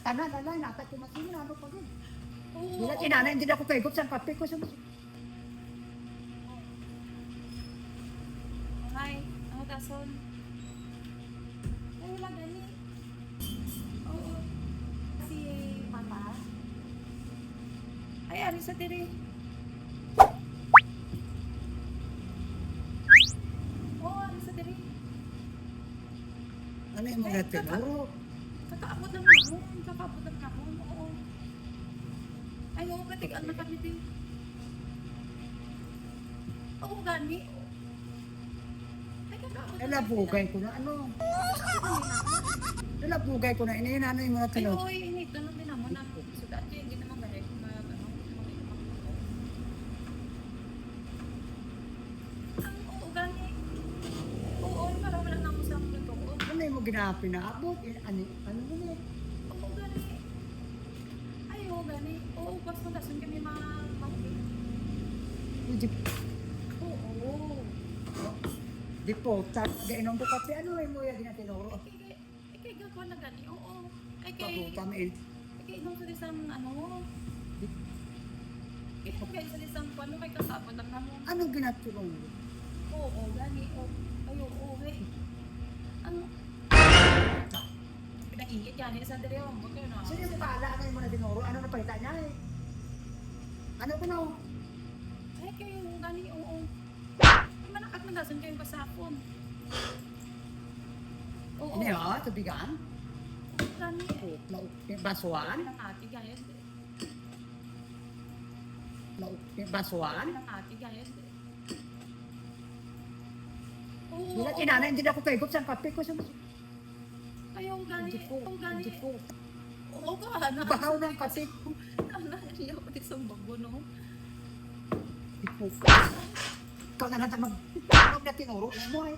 Tanan, alay, natay ko masino, ano pa rin. Oo. Wala, inanay, hindi na ako kaigop sa kape ko. Hi, ano dason? Ay, wala gani. Oo. Si mama. Ay, ari sa diri. Oo, ari sa diri. Ano yung mga tinuro? Kakaabot ng namon. Kakaabot ng namon. Oo. Ay, oo, katigaan na kami din. Oo, gani. Ay, kakaabot na Nalabugay ko na, ano? Nalabugay ko na, inainanay yung mga Ay, tinuro. oo, inito lang din naman ang sugat. Hindi naman gani. Oo, gani. Oo, parang wala na ako sa mga toko. Ano yung mga ginapinaabot? Ano mo na? Oo, gani. Ay, oo, gani. Oo, pas mo dasun kami mga pangkin. Hindi Oo. di po, gainom ko kape, ano yung mga ginatinuro? Kay gagawa na gani. Oo. Ay, kay... Pabutam eh. Kay nung sa isang ano... Kay sa isang ano, kay kasama lang naman. Anong ginatinuro? Oo, gani. Oo. Ay, oo, hey. Ano? Pinag-iit yan. Sa dali ako. Bakit na? Sino yung pala? Ano yung mga tinuro? Ano na palita niya eh? Ano ko na? Ay, kayo, gani, oo. Ay, manakat na dasan kayo kasapon. Oo. Ano yun? Tubigan? Gani. Basuan? Ng ate, gaya. Basuan? Ng ate, gaya. Oo. Wala, inanay, hindi na ako kaigop sa kape ko. Kayo, gani. Hindi po, Oo, gani. hindi po. Oo, kahana. Bahaw ng kape ko. Kahana, hindi ako di sa bago, no? Hindi po. Ikaw na lang mag na tinuro mo eh.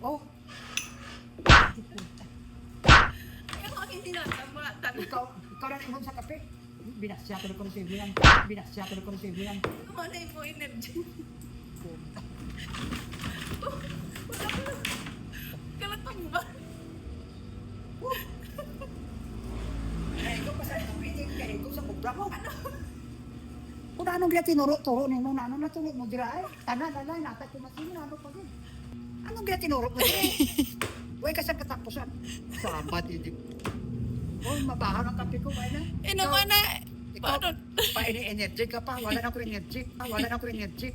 Oh. Hindi po. Ay, ako ang hindi natamatan. Ikaw na lang sa kape. Binasya ko na konsibo yan. Binasya ko na konsibo yan. Kumanay mo energy. Wala ko lang. Kalatang ba? Ay, ikaw pa sa pinig ka, ikaw sa kubra mo. Ano? Kung anong gina tinuro ni mo, ano na tunod mo dira ay. Tanan, alay, natay ko masino, ano pa rin. Anong gina tinuro mo dira? Huwag ka sa katapusan. Sabat, hindi. Oh, mabaha ng kape ko, kaya na. Eh naman na. Ikaw, Paano? pa-energy ka pa, wala na ko energy. Wala na ko energy.